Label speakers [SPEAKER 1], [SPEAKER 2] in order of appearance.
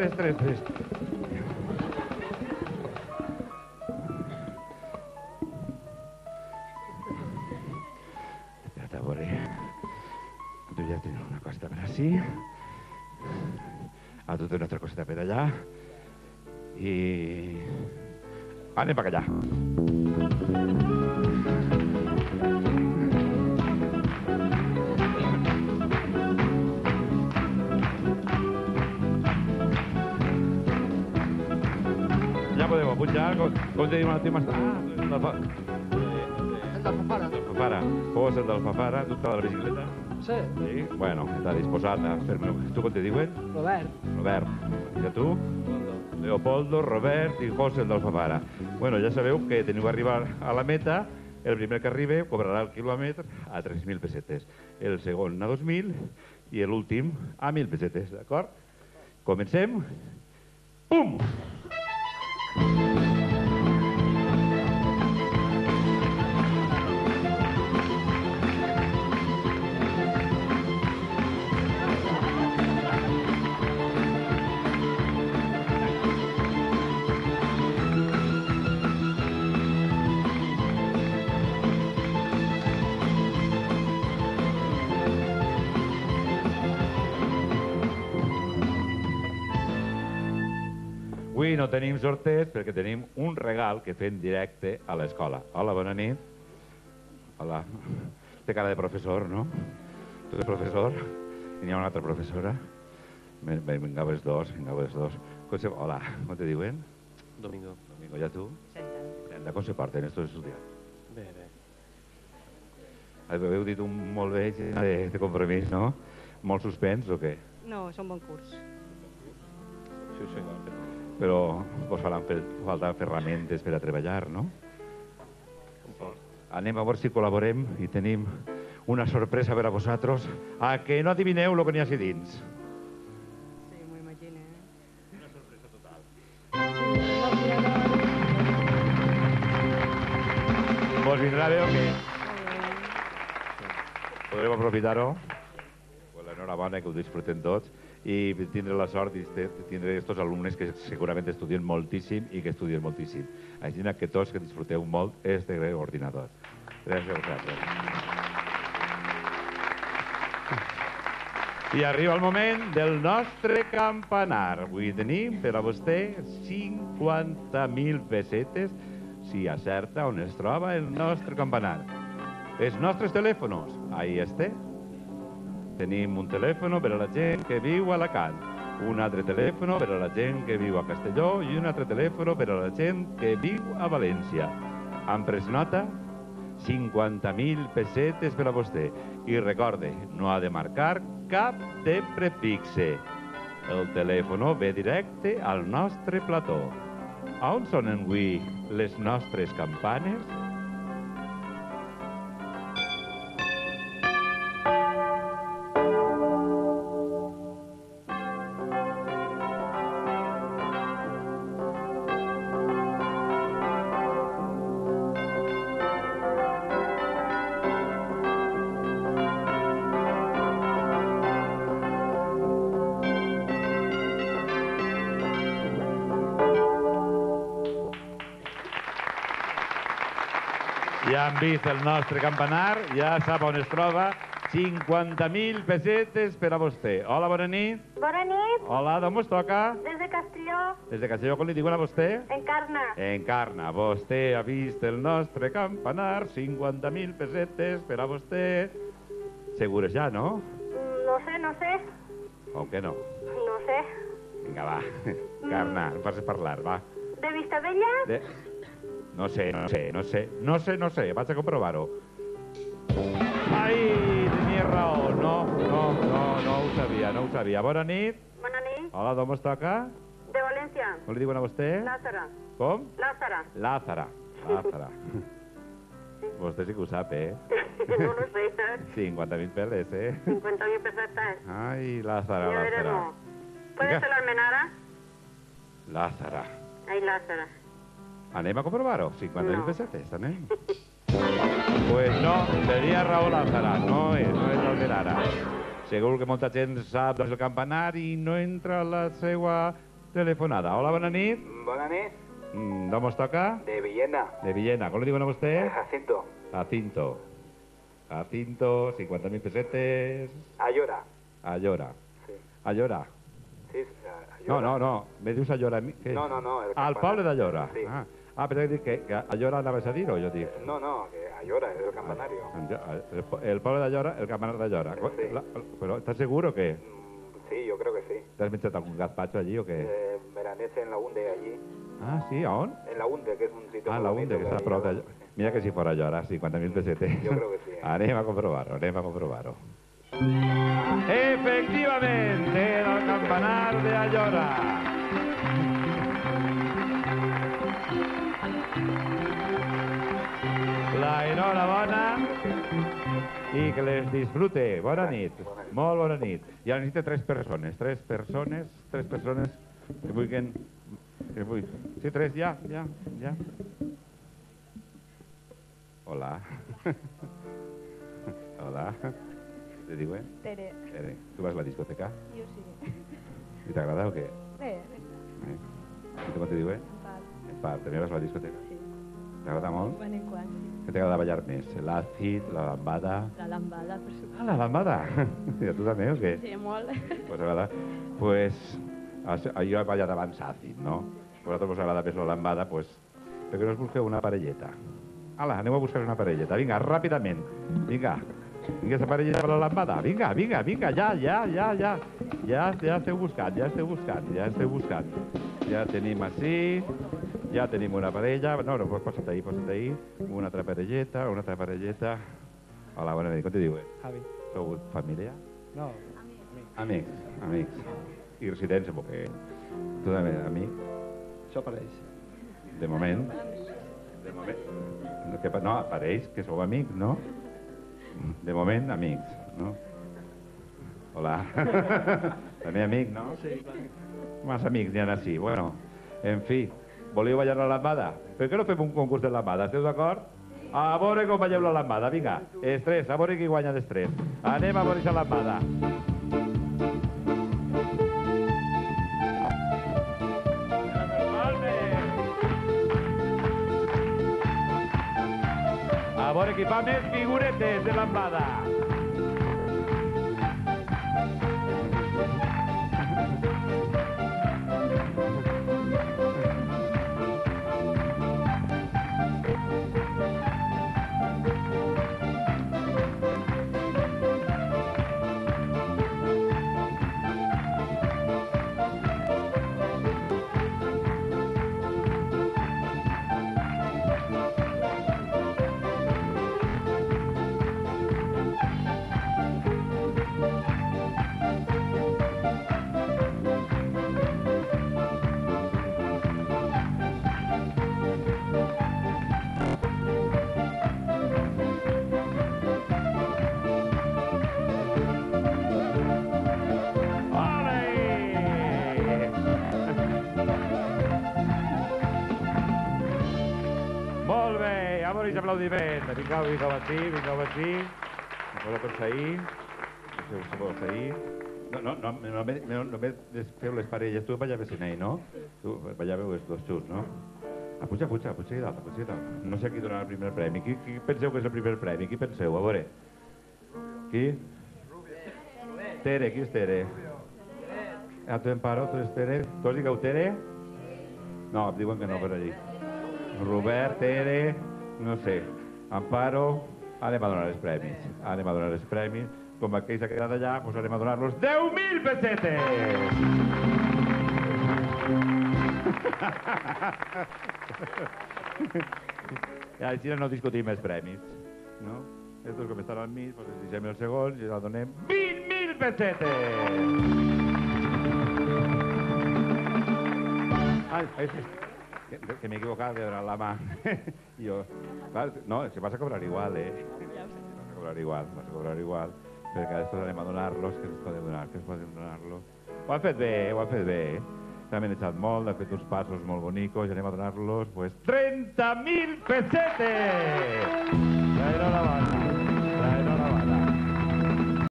[SPEAKER 1] tres. Espera't, a veure. Tu ja tens una coseta per així. A tu tens una altra coseta per allà. I... anem per allà. Ja podeu pujar, com te diuen l'última...
[SPEAKER 2] El d'Alfafara.
[SPEAKER 1] Alfafara. Fos el d'Alfafara, tu estàs a la bicicleta?
[SPEAKER 2] Sí.
[SPEAKER 1] Sí? Bueno, està disposat a fer-me... Tu com te diuen?
[SPEAKER 2] Robert.
[SPEAKER 1] Robert. I a tu? Leopoldo, Robert i José d'Alfafara. Bueno, ja sabeu que teniu que arribar a la meta. El primer que arribi cobrarà el quilòmetre a 3.000 pessetes. El segon a 2.000 i l'últim a 1.000 pessetes, d'acord? Comencem. Pum! Avui no tenim sorteig perquè tenim un regal que fem directe a l'escola. Hola, bona nit. Hola. Té cara de professor, no? Tu ets professor? I n'hi ha una altra professora? Vinga, els dos. Hola, com te diuen?
[SPEAKER 3] Domingo.
[SPEAKER 1] Domingo, ¿y a tú? Senda. Com se porten estos estudiants?
[SPEAKER 3] Bé.
[SPEAKER 1] Heu dit un molt bé de compromís, no? Molt suspens o què?
[SPEAKER 4] No, són bon curs.
[SPEAKER 3] Sí.
[SPEAKER 1] Però vos faran falta ferramentes per a treballar, no? Anem a veure si col·laborem i tenim una sorpresa per a vosaltres. A que no adivineu el que n'hi ha així dins?
[SPEAKER 4] Sí, m'ho imagino.
[SPEAKER 1] Una sorpresa total. Vos vindrà bé o què? Podrem aprofitar-ho? Pues enhorabona, que ho disfruten tots. I tindre la sort de tindre aquests alumnes que segurament estudien moltíssim i que estudien moltíssim. Així que tots que disfruteu molt este ordinador. Gràcies a vosaltres. I arriba el moment del nostre campanar. Avui tenim per a vostè 50.000 pessetes si acerta on es troba el nostre campanar. Els nostres telèfons, ahí està. Tenim un telèfon per a la gent que viu a Alacant, un altre telèfon per a la gent que viu a Castelló i un altre telèfon per a la gent que viu a València. Han pres nota? 50.000 pessetes per a vostè. I recorde, no ha de marcar cap de prefixe. El telèfon ve directe al nostre plató. A on sonen avui les nostres campanes? Ja han vist el nostre campanar, ja sap on es troba. 50.000 pessetes per a vostè. Hola, bona nit.
[SPEAKER 5] Bona nit,
[SPEAKER 1] Hola, d'on vos toca?
[SPEAKER 5] des de Castelló,
[SPEAKER 1] Des de Castelló, com li diuen a vostè?
[SPEAKER 5] Encarna.
[SPEAKER 1] Encarna, vostè ha vist el nostre campanar, 50.000 pessetes per a vostè. Segures ja, no?
[SPEAKER 5] No sé,
[SPEAKER 1] Com que no?
[SPEAKER 5] no sé.
[SPEAKER 1] Vinga, va. Encarna, no passes parlar, va.
[SPEAKER 5] De Vistabella?
[SPEAKER 1] No sé. Vaig a comprovar-ho. Ai, tenia raó. No ho sabia. Bona nit.
[SPEAKER 5] Bona nit,
[SPEAKER 1] Hola, d'on vos toca?
[SPEAKER 5] de València.
[SPEAKER 1] Com li diuen a vostè?
[SPEAKER 5] Lázara.
[SPEAKER 1] Com?
[SPEAKER 5] Lázara.
[SPEAKER 1] Lázara. Vostè sí que ho sap, eh?
[SPEAKER 5] No lo sé.
[SPEAKER 1] 50.000 peles, eh?
[SPEAKER 5] 50.000 pesetas.
[SPEAKER 1] Ai, Lázara,
[SPEAKER 5] Ya
[SPEAKER 1] Lázara.
[SPEAKER 5] veremos. ¿Puede
[SPEAKER 1] Diga.
[SPEAKER 5] ser la Almenara?
[SPEAKER 1] Lázara.
[SPEAKER 5] Ahí Lázara.
[SPEAKER 1] Anem a comprovar-ho? 50.000
[SPEAKER 5] No.
[SPEAKER 1] pesetes, anem. Pues no, tenia raó Lázara, no és l'Almenara. Segur que molta gent sap el campanar i no entra a la seva telefonada. Hola, bona nit.
[SPEAKER 2] Bona nit,
[SPEAKER 1] D'on mos toca?
[SPEAKER 2] de Villena,
[SPEAKER 1] De Villena. Com li diuen a vostè?
[SPEAKER 2] Jacinto,
[SPEAKER 1] Jacinto. Jacinto, 50.000 pesetes.
[SPEAKER 2] Ayora.
[SPEAKER 1] Allora.
[SPEAKER 2] Sí,
[SPEAKER 1] Allora.
[SPEAKER 2] sí,
[SPEAKER 1] No,
[SPEAKER 2] Ayora.
[SPEAKER 1] no. Me dius Allora a mi? Què?
[SPEAKER 2] No, no, no. El
[SPEAKER 1] Al poble d'Allora.
[SPEAKER 2] Sí.
[SPEAKER 1] Però he dit que Allora anaves a dir-ho, jo dic.
[SPEAKER 2] No, no, que Ayora, es el campanario.
[SPEAKER 1] El poble d'Allora, el campanar d'Allora.
[SPEAKER 2] Sí.
[SPEAKER 1] Però estàs segur o què?
[SPEAKER 2] Sí, yo creo que sí.
[SPEAKER 1] T'has menjat algun gazpacho allí o què?
[SPEAKER 2] Veranese en la Unde, allí.
[SPEAKER 1] Ah, sí, a on?
[SPEAKER 2] En la Unde, que es un sitio
[SPEAKER 1] Ah,
[SPEAKER 2] muy
[SPEAKER 1] la
[SPEAKER 2] bonito
[SPEAKER 1] Unde, que està a
[SPEAKER 2] hay
[SPEAKER 1] prop
[SPEAKER 2] al
[SPEAKER 1] d'allò.
[SPEAKER 2] lado, sí.
[SPEAKER 1] Mira que si fora Allora, 50.000 pesetes.
[SPEAKER 2] Jo crec que sí,
[SPEAKER 1] Anem a comprovar-ho, anem a comprovar-ho. Efectivament, era el campanar de Allora. La enhorabona i que les disfrute. Bona nit, molt bona nit. I ara necessita tres persones que vulguin... Sí, tres, ja. Hola. Hola. Te diuen?
[SPEAKER 4] Tere.
[SPEAKER 1] Tere. Tu vas a la discoteca?
[SPEAKER 4] Jo sí.
[SPEAKER 1] I t'agrada o què?
[SPEAKER 4] Bé,
[SPEAKER 1] I tu com te diuen?
[SPEAKER 4] en
[SPEAKER 1] En part, també vas a la discoteca?
[SPEAKER 4] Sí.
[SPEAKER 1] T'agrada molt?
[SPEAKER 4] Quan en quan, sí.
[SPEAKER 1] Què t'agrada ballar més? L'àcid, la lambada...
[SPEAKER 4] La lambada, per supost.
[SPEAKER 1] Ah, la lambada! I a tu també o què?
[SPEAKER 4] Sí, molt.
[SPEAKER 1] Pues agrada. Pues, jo he ballat abans àcid, no? Vosaltres vos agrada més la lambada, pues, per què no us busqueu una parelleta? Ala, aneu a buscar una parelleta. Vinga, ràpidament. Vinga. Vinga, aquesta parelleta per la lambada. Vinga, ja. Ja esteu buscant. Ja tenim així. Ja tenim una parella. No, pues posa't ahí. Una altra parelleta. Hola, bona nit. Com te diuen?
[SPEAKER 3] Javi.
[SPEAKER 1] Sou família?
[SPEAKER 3] No.
[SPEAKER 1] Amics. I residents, perquè... Tu també, amic?
[SPEAKER 3] Això pareix.
[SPEAKER 1] De moment. No, pareix que sou amics, no? De moment, amics, no? Hola. També amic, no?
[SPEAKER 3] Sí, clar.
[SPEAKER 1] Más amics n'hi ha així. Bueno, en fi, voleu ballar la lambada? Per què no fem un concurs de lambada? Esteu d'acord? A veure com balleu la lambada, vinga. Estrès, a veure qui guanya d'estrès. Anem a veure la lambada. A veure qui fa més figuretes de lambada. Molt bé, a veure aplaudiment. Vingueu així. Vosaltres ahí. Vosaltres ahí. Només feu les parelles. Tu ballaves en ell, no? Tu ballàveu els dos junts, no? Puja aquí dalt. No sé a qui donarà el primer premi. Qui penseu que és el primer premi? Qui penseu? A veure. Qui? Tere, qui és Tere? A tu, Emparo, tu és Tere? Tots digueu Tere? No, em diuen que no per allí. Robert, Tere, no sé. Amparo, anem a donar els premis. Com aquell s'ha quedat allà, doncs anem a donar-los 10.000 pessetes! I així no discutim els premis, no? Estos com estan al mig, doncs els deixem els segons i els donem 20.000 pessetes! Que m'he equivocat de donar la mà. No, és que vas a cobrar igual, Vas a cobrar igual. Perquè després anem a donar-los, que es poden donar-los. Ho han fet bé, S'han manejat molt, han fet uns passos molt bonicos i anem a donar-los, pues, 30.000 pessetes! Ja era la banda.